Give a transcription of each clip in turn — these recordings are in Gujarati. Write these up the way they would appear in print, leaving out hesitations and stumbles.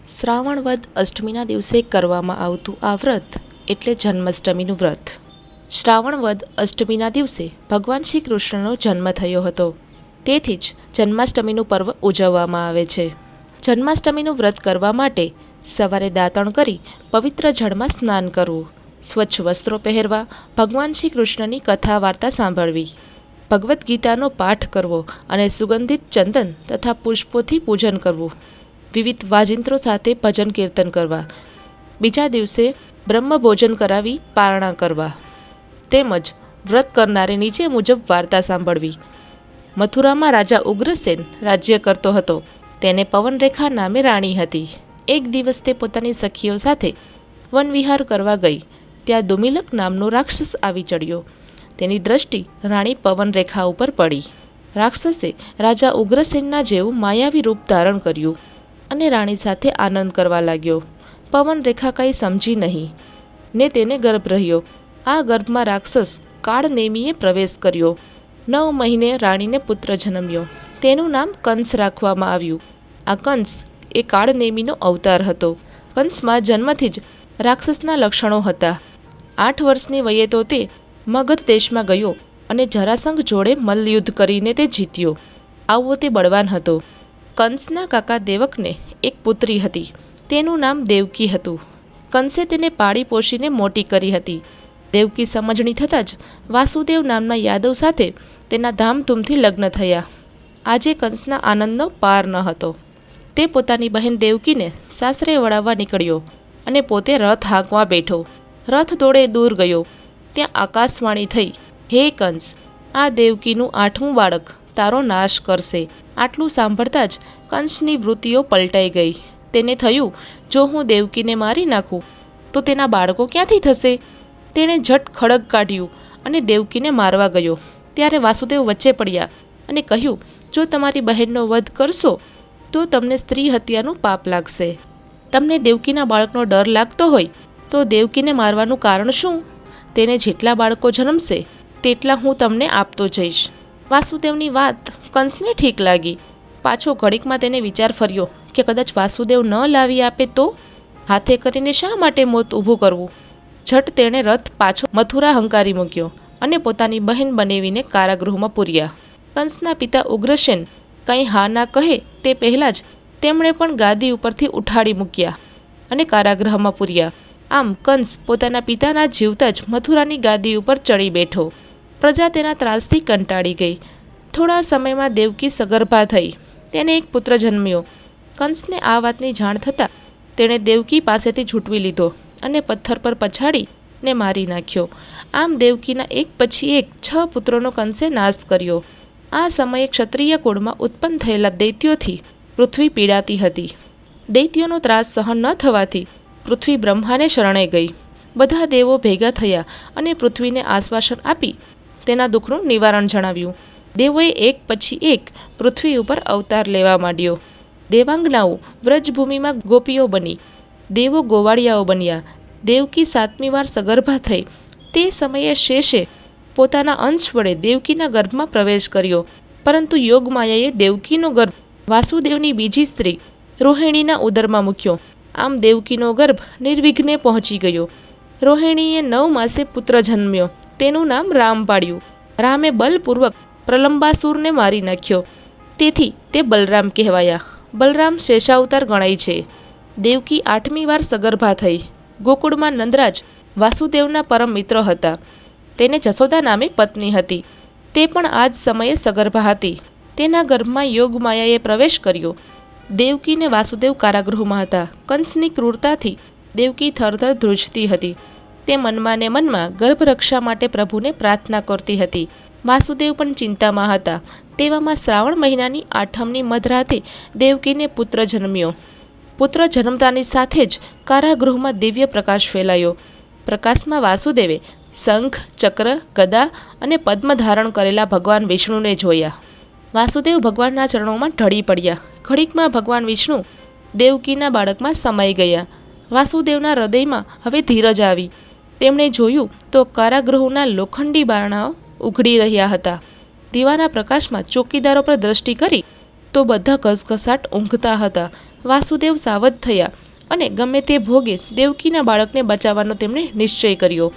શ્રાવણ વદ અષ્ટમીના દિવસે કરવામાં આવતું આ વ્રત એટલે જન્માષ્ટમીનું વ્રત. શ્રાવણ વદ અષ્ટમીના દિવસે ભગવાન શ્રી કૃષ્ણનો જન્મ થયો હતો. તેથી જ જન્માષ્ટમીનું પર્વ ઉજવવામાં આવે છે. જન્માષ્ટમીનું વ્રત કરવા માટે સવારે દાંતણ કરી પવિત્ર જળમાં સ્નાન કરવું, સ્વચ્છ વસ્ત્રો પહેરવા, ભગવાન શ્રી કૃષ્ણની કથા વાર્તા સાંભળવી, ભગવદ્ ગીતાનો પાઠ કરવો અને સુગંધિત ચંદન તથા પુષ્પોથી પૂજન કરવું, વિવિધ વાજિંત્રો સાથે ભજન કીર્તન કરવા, બીજા દિવસે બ્રહ્મ ભોજન કરાવી પારણા કરવા, તેમજ વ્રત કરનારે નીચે મુજબ વાર્તા સાંભળવી. મથુરામાં રાજા ઉગ્રસેન રાજ્ય કરતો હતો. તેને પવનરેખા નામે રાણી હતી. એક દિવસ તે પોતાની સખીઓ સાથે વનવિહાર કરવા ગઈ. ત્યાં દુમિલક નામનો રાક્ષસ આવી ચડ્યો. તેની દ્રષ્ટિ રાણી પવનરેખા ઉપર પડી. રાક્ષસે રાજા ઉગ્રસેનના જેવું માયાવી રૂપ ધારણ કર્યું અને રાણી સાથે આનંદ કરવા લાગ્યો. પવનરેખા કંઈ સમજી નહીં ને તેને ગર્ભ રહ્યો. આ ગર્ભમાં રાક્ષસ કાળનેમીએ પ્રવેશ કર્યો. 9 મહિને રાણીને પુત્ર જન્મ્યો. તેનું નામ કંસ રાખવામાં આવ્યું. આ કંસ એ કાળનેમીનો અવતાર હતો. કંસમાં જન્મથી જ રાક્ષસના લક્ષણો હતા. 8 વર્ષની વયે તો તે મગધ દેશમાં ગયો અને જરાસંઘ જોડે મલ્લયુદ્ધ કરીને તે જીત્યો. આવો તે બળવાન હતો. કંસના કાકા દેવકને એક પુત્રી હતી. તેનું નામ દેવકી હતું. કંસે તેને પાળી પોષીને મોટી કરી હતી. દેવકી સમજણી થતાં જ વાસુદેવ નામના યાદવ સાથે તેના ધામધૂમથી લગ્ન થયા. આજે કંસના આનંદનો પાર ન હતો. તે પોતાની બહેન દેવકીને સાસરે વળાવવા નીકળ્યો અને પોતે રથ હાંકવા બેઠો. રથ દોડે દૂર ગયો. ત્યાં આકાશવાણી થઈ, હે કંસ, આ દેવકીનું 8મું બાળક તારો નાશ કરશે. આટલું સાંભળતા જ કંસની વૃત્તિઓ પલટાઈ ગઈ. તેને થયું, જો હું દેવકીને મારી નાખું તો તેના બાળકો ક્યાંથી થશે? તેણે ઝટ ખડગ કાઢ્યું અને દેવકીને મારવા ગયો. ત્યારે વાસુદેવ વચ્ચે પડ્યા અને કહ્યું, જો તમારી બહેનનો વધ કરશો તો તમને સ્ત્રી હત્યાનું પાપ લાગશે. તમને દેવકીના બાળકનો ડર લાગતો હોય તો દેવકીને મારવાનું કારણ શું? તેને જેટલા બાળકો જન્મશે તેટલા હું તમને આપતો જઈશ. વાસુદેવની વાત કંસને ઠીક લાગી. પાછો ઘડીકમાં તેને વિચાર ફર્યો કે કદાચ વાસુદેવ ન લાવી આપે તો હાથે કરીને શા માટે મોત ઊભું કરવું. ઝટ તેણે રથ પાછો મથુરા હંકારી મૂક્યો અને પોતાની બહેન બનેવીને કારાગૃહમાં પૂર્યા. કંસના પિતા ઉગ્રસેન કંઈ હા ના કહે તે પહેલાં જ તેમણે પણ ગાદી ઉપરથી ઉઠાડી મૂક્યા અને કારાગૃહમાં પૂર્યા. આમ કંસ પોતાના પિતાના જીવતા જ મથુરાની ગાદી ઉપર ચડી બેઠો. પ્રજા તેના ત્રાસથી કંટાળી ગઈ. થોડા સમયમાં દેવકી સગર્ભા થઈ. તેને એક પુત્ર જન્મ્યો. કંસને આ વાતની જાણ થતાં તેણે દેવકી પાસેથી છૂટવી લીધો અને પથ્થર પર પછાડીને મારી નાખ્યો. આમ દેવકીના એક પછી એક 6 પુત્રોનો કંસે નાશ કર્યો. આ સમયે ક્ષત્રિય કુળમાં ઉત્પન્ન થયેલા દૈત્યોથી પૃથ્વી પીડાતી હતી. દૈત્યોનો ત્રાસ સહન ન થવાથી પૃથ્વી બ્રહ્માને શરણે ગઈ. બધા દેવો ભેગા થયા અને પૃથ્વીને આશ્વાસન આપી તેના દુઃખનું નિવારણ જણાવ્યું. દેવોએ એક પછી એક પૃથ્વી ઉપર અવતાર લેવા માંડ્યો. દેવાંગનાઓ વ્રજભૂમિમાં ગોપીઓ બની. દેવો ગોવાળિયાઓ બન્યા. દેવકી 7મી વાર સગર્ભા થઈ. તે સમયે શેષે પોતાના અંશ વડે દેવકીના ગર્ભમાં પ્રવેશ કર્યો. પરંતુ યોગમાયાએ દેવકીનો ગર્ભ વાસુદેવની બીજી સ્ત્રી રોહિણીના ઉદરમાં મૂક્યો. આમ દેવકીનો ગર્ભ નિર્વિઘ્ને પહોંચી ગયો. રોહિણીએ 9 માસે પુત્ર જન્મ્યો. તેનું નામ રામ પાડ્યું. રામે બલપૂર્વક પ્રલંબાસુરને મારી નાખ્યો. તેથી તે બલરામ કહેવાયા. બલરામ શેષાવતાર ગણાય છે. દેવકી 8મી વાર સગર્ભા થઈ. ગોકુળમાં નંદરાજ વાસુદેવના પરમ મિત્ર હતા. તેને જશોદા નામે પત્ની હતી. તે પણ આ જ સમયે સગર્ભા હતી. તેના ગર્ભમાં યોગમાયાએ પ્રવેશ કર્યો. દેવકીને વાસુદેવ કારાગૃહમાં હતા. કંસની ક્રૂરતાથી દેવકી થરથર ધ્રુજતી હતી. તે મનમાં ને મનમાં ગર્ભરક્ષા માટે પ્રભુને પ્રાર્થના કરતી હતી. વાસુદેવ પણ ચિંતામાં હતા. તેવામાં શ્રાવણ મહિનાની 8મની મધરાતે દેવકીને પુત્ર જન્મ્યો. પુત્ર જન્મતાની સાથે જ કારાગૃહમાં દિવ્ય પ્રકાશ ફેલાયો. પ્રકાશમાં વાસુદેવે શંખ, ચક્ર, ગદા અને પદ્મ ધારણ કરેલા ભગવાન વિષ્ણુને જોયા. વાસુદેવ ભગવાનના ચરણોમાં ઢળી પડ્યા. ઘડીકમાં ભગવાન વિષ્ણુ દેવકીના બાળકમાં સમાઈ ગયા. વાસુદેવના હૃદયમાં હવે ધીરજ આવી. તેમણે જોયું તો કારાગૃહના લોખંડી બારણાઓ ઉઘડી રહ્યા હતા. દીવાના પ્રકાશમાં ચોકીદારો પર દ્રષ્ટિ કરી તો બધા ઘસઘસાટ ઊંઘતા હતા. વાસુદેવ સાવધ થયા અને ગમે તે ભોગે દેવકીના બાળકને બચાવવાનો તેમણે નિશ્ચય કર્યો.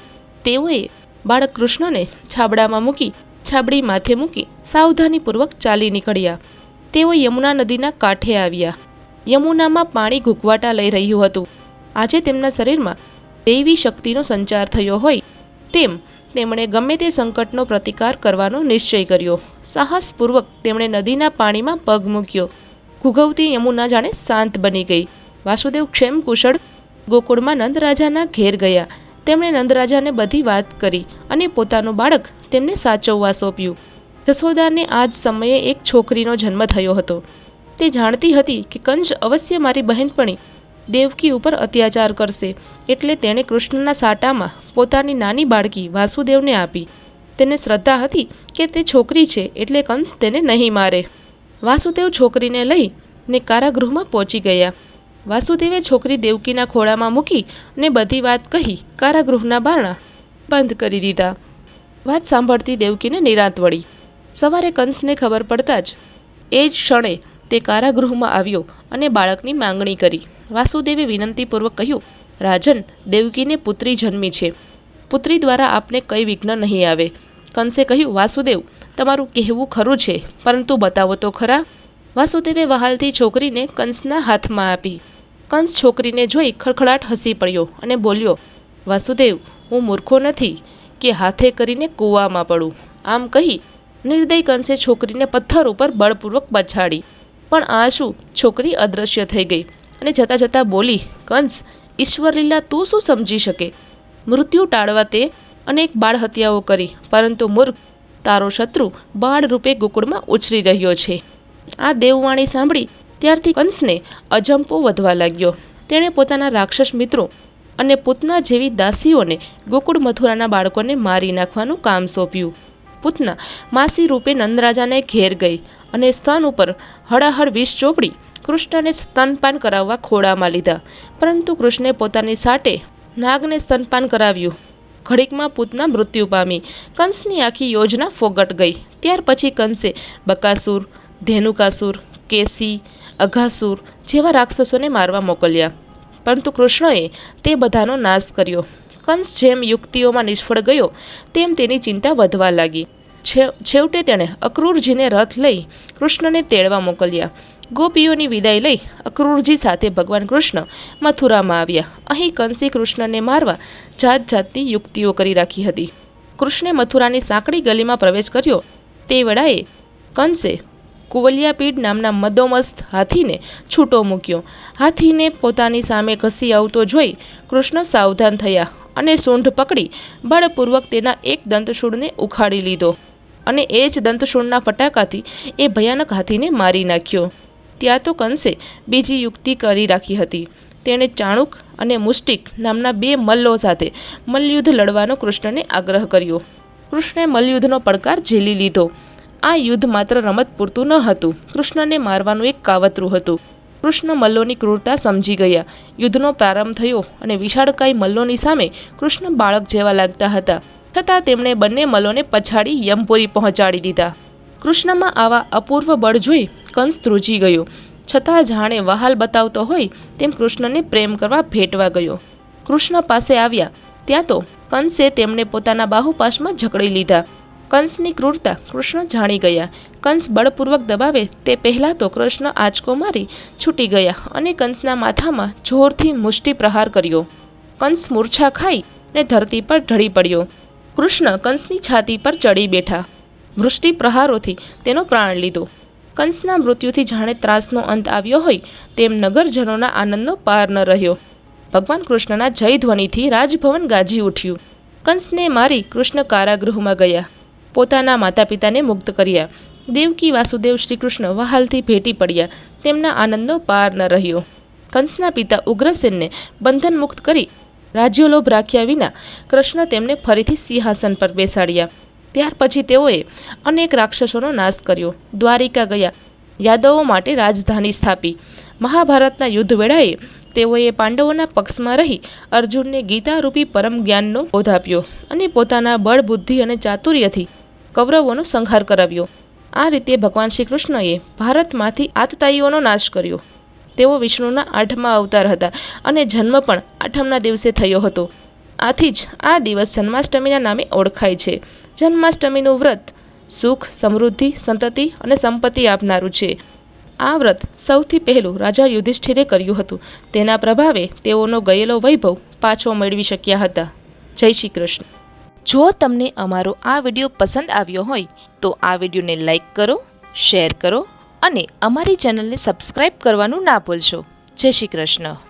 તેઓએ બાળક કૃષ્ણને છાબડામાં મૂકી છાબડી માથે મૂકી સાવધાનીપૂર્વક ચાલી નીકળ્યા. તેઓ યમુના નદીના કાંઠે આવ્યા. યમુનામાં પાણી ઘૂંઘવાટા લઈ રહ્યું હતું. આજે તેમના શરીરમાં દૈવી શક્તિનો સંચાર થયો હોય તેમ તેમણે ગમે તે સંકટનો પ્રતિકાર કરવાનો નિશ્ચય કર્યો. સાહસપૂર્વક તેમણે નદીના પાણીમાં પગ મૂક્યો. ઘૂઘવતી યમુના જાણે શાંત બની ગઈ. વાસુદેવ ક્ષેમ કુશળ ગોકુળમાં નંદરાજાના ઘેર ગયા. તેમણે નંદરાજાને બધી વાત કરી અને પોતાનું બાળક તેમને સાચવવા સોંપ્યું. જશોદાને આ જ સમયે એક છોકરીનો જન્મ થયો હતો. તે જાણતી હતી કે કંસ અવશ્ય મારી બહેનપણી દેવકી ઉપર અત્યાચાર કરશે, એટલે તેણે કૃષ્ણના સાટામાં પોતાની નાની બાળકી વાસુદેવને આપી. તેને શ્રદ્ધા હતી કે તે છોકરી છે એટલે કંસ તેને નહીં મારે. વાસુદેવ છોકરીને લઈને કારાગૃહમાં પહોંચી ગયા. વાસુદેવે છોકરી દેવકીના ખોળામાં મૂકી અને બધી વાત કહી કારાગૃહના બારણા બંધ કરી દીધા. વાત સાંભળતી દેવકીને નિરાંત વળી. સવારે કંસને ખબર પડતા જ એ જ ક્ષણે તે કારાગૃહમાં આવ્યો અને બાળકની માંગણી કરી. વાસુદેવે વિનંતીપૂર્વક કહ્યું, રાજન, દેવકીને પુત્રી જન્મી છે. પુત્રી દ્વારા આપને કંઈ વિઘ્ન નહીં આવે. કંસે કહ્યું, વાસુદેવ, તમારું કહેવું ખરું છે, પરંતુ બતાવો તો ખરા. વાસુદેવે વહાલથી છોકરીને કંસના હાથમાં આપી. કંસ છોકરીને જોઈ ખડખડાટ હસી પડ્યો અને બોલ્યો, વાસુદેવ, હું મૂર્ખો નથી કે હાથે કરીને કૂવામાં પડું. આમ કહી નિર્દય કંસે છોકરીને પથ્થર ઉપર બળપૂર્વક પછાડી. પણ આ શું? છોકરી અદૃશ્ય થઈ ગઈ અને જતાં જતાં બોલી, કંસ, ઈશ્વર લીલા તું શું સમજી શકે? મૃત્યુ ટાળવા તે અનેક બાળ હત્યાઓ કરી, પરંતુ મૂર્ખ, તારો શત્રુ બાળ રૂપે ગોકુળમાં ઉછરી રહ્યો છે. આ દેવવાણી સાંભળી ત્યારથી કંસને અજંપો વધવા લાગ્યો. તેણે પોતાના રાક્ષસ મિત્રો અને પૂતના જેવી દાસીઓને ગોકુળ મથુરાના બાળકોને મારી નાખવાનું કામ સોંપ્યું. પૂતના માસી રૂપે નંદરાજાને ઘેર ગઈ અને સ્તન ઉપર હળાહળ વિષ ચોપડી કૃષ્ણને સ્તનપાન કરાવવા ખોળામાં લીધા. પરંતુ કૃષ્ણે પોતાની સાટે નાગને સ્તનપાન કરાવ્યું. ઘડીકમાં પૂતના મૃત્યુ પામી. કંસની આખી યોજના ફોગટ ગઈ. ત્યાર પછી કંસે બકાસુર, ધેનુકાસુર, કેસી, અઘાસુર જેવા રાક્ષસોને મારવા મોકલ્યા, પરંતુ કૃષ્ણએ તે બધાનો નાશ કર્યો. કંસ જેમ યુક્તિઓમાં નિષ્ફળ ગયો તેમ તેની ચિંતા વધવા લાગી. છેવટે તેણે અક્રૂરજીને રથ લઈ કૃષ્ણને તેડવા મોકલ્યા. ગોપીઓની વિદાય લઈ અક્રૂરજી સાથે ભગવાન કૃષ્ણ મથુરામાં આવ્યા. અહીં કંસે કૃષ્ણને મારવા જાત જાતની યુક્તિઓ કરી રાખી હતી. કૃષ્ણે મથુરાની સાંકડી ગલીમાં પ્રવેશ કર્યો તે વેળાએ કંસે કુવલિયાપીડ નામના મદોમસ્ત હાથીને છૂટો મૂક્યો. હાથીને પોતાની સામે ઘસી આવતો જોઈ કૃષ્ણ સાવધાન થયા અને સૂંઢ પકડી બળપૂર્વક તેના એક દંતશૂળને ઉખાડી લીધો અને એ જ દંતશૂળના ફટાકાથી એ ભયાનક હાથીને મારી નાખ્યો. ત્યાં તો કંસે બીજી યુક્તિ કરી રાખી હતી. તેણે ચાણુક અને મુષ્ટિક નામના બે મલ્લો સાથે મલ્લયુદ્ધ લડવાનો કૃષ્ણને આગ્રહ કર્યો. કૃષ્ણે મલ્લયુદ્ધનો પડકાર ઝીલી લીધો. આ યુદ્ધ માત્ર રમત પૂરતું ન હતું, કૃષ્ણને મારવાનું એક કાવતરું હતું. કૃષ્ણ મલ્લોની ક્રૂરતા સમજી ગયા. યુદ્ધનો પ્રારંભ થયો અને વિશાળકાય મલ્લોની સામે કૃષ્ણ બાળક જેવા લાગતા હતા, છતાં તેમણે બંને મલ્લોને પછાડી યમપુરી પહોંચાડી દીધા. કૃષ્ણમાં આવા અપૂર્વ બળ જોઈ કંસ ધ્રુજી ગયો, છતાં જાણે વહાલ બતાવતો હોય તેમ કૃષ્ણને પ્રેમ કરવા ભેટવા ગયો. કૃષ્ણ પાસે આવ્યા ત્યાં તો કંસે તેમને પોતાના બાહુપાશમાં જકડી લીધા. કંસની ક્રૂરતા કૃષ્ણ જાણી ગયા. કંસ બળપૂર્વક દબાવે તે પહેલાં તો કૃષ્ણ આંચકો મારી છૂટી ગયા અને કંસના માથામાં જોરથી મુષ્ટિ પ્રહાર કર્યો. કંસ મૂર્છા ખાઈ ને ધરતી પર ઢળી પડ્યો. કૃષ્ણ કંસની છાતી પર ચડી બેઠા. મુષ્ટિ પ્રહારોથી તેનો પ્રાણ લીધો. કંસના મૃત્યુથી જાણે ત્રાસનો અંત આવ્યો હોય તેમ નગરજનોના આનંદનો પાર ન રહ્યો. ભગવાન કૃષ્ણના જય ધ્વનિથી રાજભવન ગાજી ઉઠ્યું. કંસને મારી કૃષ્ણ કારાગૃહમાં ગયા. પોતાના માતા પિતાને મુક્ત કર્યા. દેવકી વાસુદેવ શ્રીકૃષ્ણ વહાલથી ભેટી પડ્યા. તેમના આનંદનો પાર ન રહ્યો. કંસના પિતા ઉગ્રસેનને બંધન મુક્ત કરી રાજ્યોલોભ રાખ્યા વિના કૃષ્ણ તેમને ફરીથી સિંહાસન પર બેસાડ્યા. ત્યાર પછી તેઓએ અનેક રાક્ષસોનો નાશ કર્યો. દ્વારિકા ગયા. યાદવો માટે રાજધાની સ્થાપી. મહાભારતના યુદ્ધ વેળાએ તેઓએ પાંડવોના પક્ષમાં રહી અર્જુનને ગીતારૂપી પરમ જ્ઞાનનો બોધ આપ્યો અને પોતાના બળ, બુદ્ધિ અને ચાતુર્યથી કૌરવોનો સંહાર કરાવ્યો. આ રીતે ભગવાન શ્રી કૃષ્ણએ ભારતમાંથી આતતાઈઓનો નાશ કર્યો. તેઓ વિષ્ણુના 8મા અવતાર હતા અને જન્મ પણ 8મના દિવસે થયો હતો. આથી જ આ દિવસ જન્માષ્ટમીના નામે ઓળખાય છે. જન્માષ્ટમીનું વ્રત સુખ, સમૃદ્ધિ, સંતતિ અને સંપત્તિ આપનારું છે. આ વ્રત સૌથી પહેલું રાજા યુધિષ્ઠિરે કર્યું હતું. તેના પ્રભાવે તેઓનો ગયેલો વૈભવ પાછો મેળવી શક્યા હતા. જય શ્રી કૃષ્ણ. જો તમને અમારો આ વિડીયો પસંદ આવ્યો હોય તો આ વિડીયોને લાઈક કરો, શેર કરો અને અમારી ચેનલને સબસ્ક્રાઈબ કરવાનું ના ભૂલશો. જય શ્રી કૃષ્ણ.